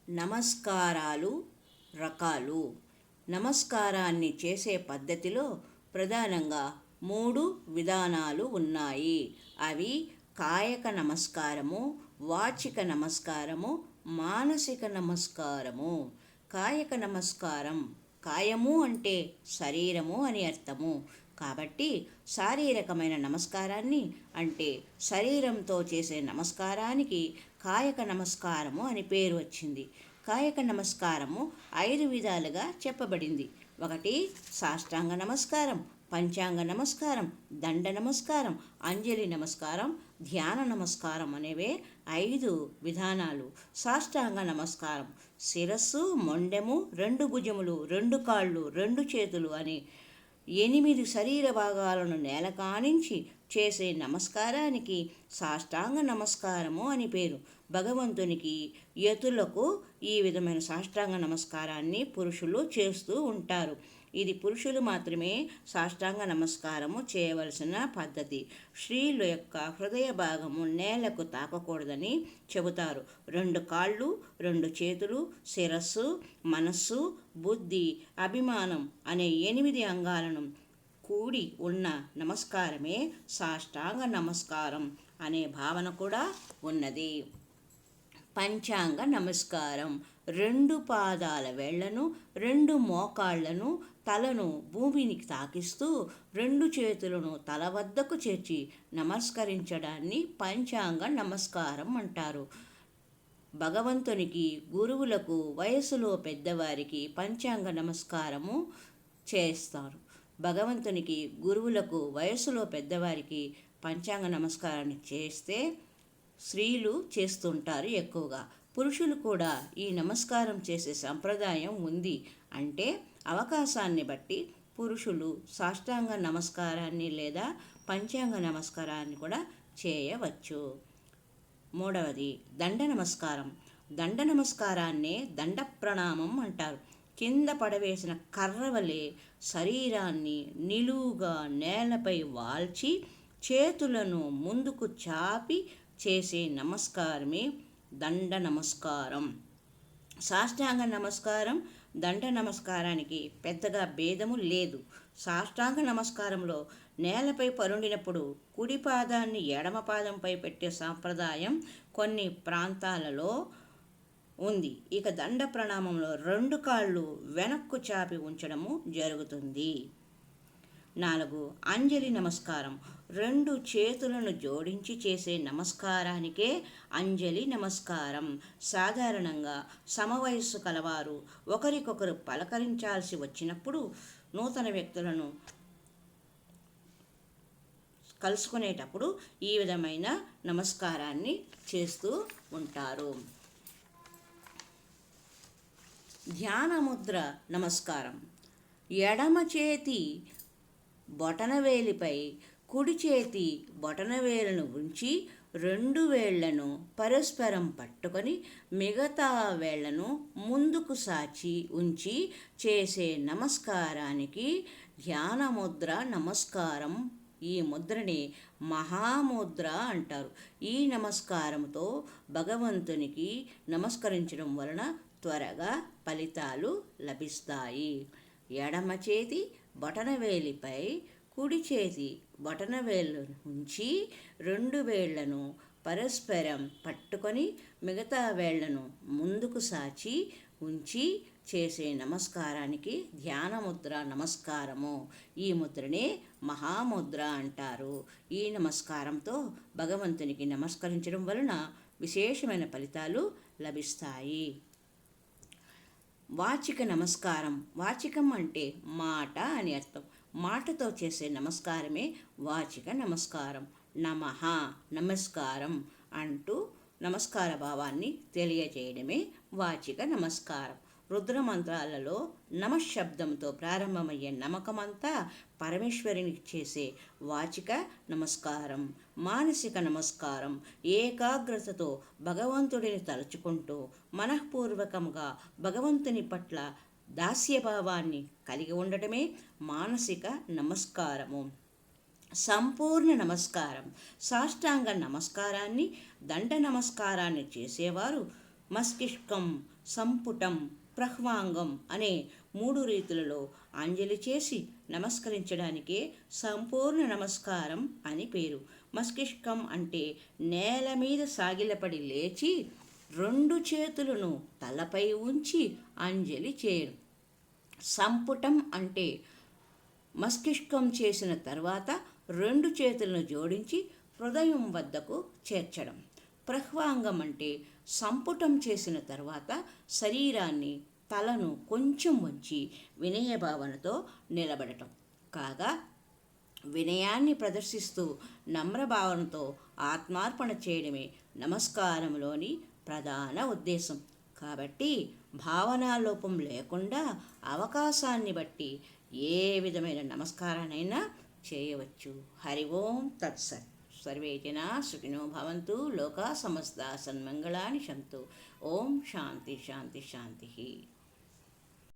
నమస్కారాలు రకాలు. నమస్కారాన్ని చేసే పద్ధతిలో ప్రధానంగా 3 విధానాలు ఉన్నాయి. అవి కాయక నమస్కారము, వాచిక నమస్కారము, మానసిక నమస్కారము. కాయక నమస్కారం, కాయము అంటే శరీరము అని అర్థము. కాబట్టి శారీరకమైన నమస్కారాన్ని అంటే శరీరంతో చేసే నమస్కారానికి కాయక నమస్కారము అని పేరు వచ్చింది. కాయక నమస్కారము 5 విధాలుగా చెప్పబడింది. 1 సాష్టాంగ నమస్కారం, పంచాంగ నమస్కారం, దండ నమస్కారం, అంజలి నమస్కారం, ధ్యాన నమస్కారం అనేవే 5 విధానాలు. సాష్టాంగ నమస్కారం శిరస్సు, మొండెము, 2 భుజములు, 2 కాళ్ళు, 2 చేతులు అని 8 శరీర భాగాలను నేల కానించి చేసే నమస్కారానికి సాష్టాంగ నమస్కారము అని పేరు. భగవంతునికి, యతులకు ఈ విధమైన సాష్టాంగ నమస్కారాన్ని పురుషులు చేస్తూ ఉంటారు. ఇది పురుషులు మాత్రమే సాష్టాంగ నమస్కారము చేయవలసిన పద్ధతి. స్త్రీల యొక్క హృదయ భాగము నేలకు తాకకూడదని చెబుతారు. 2 కాళ్ళు, 2 చేతులు, శిరస్సు, మనస్సు, బుద్ధి, అభిమానం అనే 8 అంగాలను కూడి ఉన్న నమస్కారమే సాష్టాంగ నమస్కారం అనే భావన కూడా ఉన్నది. పంచాంగ నమస్కారం 2 పాదాల వేళ్లను, 2 మోకాళ్లను, తలను భూమిని తాకిస్తూ 2 చేతులను తల వద్దకు చేర్చి నమస్కరించడాన్ని పంచాంగ నమస్కారం అంటారు. భగవంతునికి, గురువులకు, వయసులో పెద్దవారికి పంచాంగ నమస్కారము చేస్తారు. భగవంతునికి, గురువులకు, వయసులో పెద్దవారికి పంచాంగ నమస్కారాన్ని చేస్తే స్త్రీలు చేస్తుంటారు ఎక్కువగా. పురుషులు కూడా ఈ నమస్కారం చేసే సంప్రదాయం ఉంది. అంటే అవకాశాన్ని బట్టి పురుషులు సాష్టాంగ నమస్కారాన్ని లేదా పంచాంగ నమస్కారాన్ని కూడా చేయవచ్చు. 3వది దండ నమస్కారం. దండ నమస్కారాన్నే దండ ప్రణామం అంటారు. కింద పడవేసిన కర్రవలే శరీరాన్ని నిలువుగా నేలపై వాల్చి చేతులను ముందుకు చాపి చేసే నమస్కారమే దండ నమస్కారం. సాష్టాంగ నమస్కారం, దండ నమస్కారానికి పెద్దగా భేదము లేదు. సాష్టాంగ నమస్కారంలో నేలపై పరుండినప్పుడు కుడి పాదాన్ని ఎడమ పాదంపై పెట్టే సాంప్రదాయం కొన్ని ప్రాంతాలలో ఉంది. ఇక దండ ప్రణామంలో 2 కాళ్ళు వెనక్కు చాపి ఉంచడము జరుగుతుంది. 4 అంజలి నమస్కారం. 2 చేతులను జోడించి చేసే నమస్కారానికే అంజలి నమస్కారం. సాధారణంగా సమవయస్సు కలవారు ఒకరికొకరు పలకరించాల్సి వచ్చినప్పుడు నూతన వ్యక్తులను కలుసుకునేటప్పుడు ఈ విధమైన నమస్కారాన్ని చేస్తూ ఉంటారు. ధ్యానముద్ర నమస్కారం. ఎడమ చేతి బొటనవేలిపై కుడి చేతి బొటనవేలును ఉంచి 2 వేళ్లను పరస్పరం పట్టుకొని మిగతా వేళ్లను ముందుకు సాచి ఉంచి చేసే నమస్కారానికి ధ్యానముద్ర నమస్కారం. ఈ ముద్రని మహాముద్ర అంటారు. ఈ నమస్కారంతో భగవంతునికి నమస్కరించడం వలన త్వరగా ఫలితాలు లభిస్తాయి. ఎడమ చేతి బొటనవేలిపై కుడి చేతి బొటనవేలు ఉంచి 2 వేళ్లను పరస్పరం పట్టుకొని మిగతా వేళ్లను ముందుకు సాచి ఉంచి చేసే నమస్కారానికి ధ్యానముద్ర నమస్కారము. ఈ ముద్రనే మహాముద్ర అంటారు. ఈ నమస్కారంతో భగవంతునికి నమస్కరించడం వలన విశేషమైన ఫలితాలు లభిస్తాయి. వాచిక నమస్కారం. వాచికం అంటే మాట అని అర్థం. మాటతో చేసే నమస్కారమే వాచిక నమస్కారం. నమః, నమస్కారం అంటూ నమస్కార భావాన్ని తెలియజేయడమే వాచిక నమస్కారం. రుద్రమంత్రాలలో నమశబ్దంతో ప్రారంభమయ్యే నమకమంతా పరమేశ్వరునికి చేసే వాచిక నమస్కారం. మానసిక నమస్కారం. ఏకాగ్రతతో భగవంతుడిని తలుచుకుంటూ మనఃపూర్వకంగా భగవంతుని పట్ల దాస్యభావాన్ని కలిగి ఉండటమే మానసిక నమస్కారము. సంపూర్ణ నమస్కారం. సాష్టాంగ నమస్కారాన్ని, దండ నమస్కారాన్ని చేసేవారు మస్తిష్కం, సంపుటం, ప్రహ్వాంగం అనే 3 రీతులలో అంజలి చేసి నమస్కరించడానికే సంపూర్ణ నమస్కారం అని పేరు. మస్తిష్కం అంటే నేల మీద సాగిలపడి లేచి 2 చేతులను తలపై ఉంచి అంజలి చేయడం. సంపుటం అంటే మస్తిష్కం చేసిన తర్వాత 2 చేతులను జోడించి హృదయం వద్దకు చేర్చడం. ప్రహ్వాంగం అంటే సంపుటం చేసిన తర్వాత శరీరాన్ని, తలను కొంచెం వంచి వినయభావనతో నిలబడటం. కాగా వినయాన్ని ప్రదర్శిస్తూ నమ్రభావనతో ఆత్మార్పణ చేయడమే నమస్కారంలోని ప్రధాన ఉద్దేశం. కాబట్టి భావనాలోపం లేకుండా అవకాశాన్ని బట్టి ఏ విధమైన నమస్కారాన్నైనా చేయవచ్చు. హరి ఓం తత్సత్. సర్వే జనా సుఖినో భవంతు. లోకా సమస్తా సన్మంగళాని సంతు. ఓం శాంతి శాంతి శాంతి.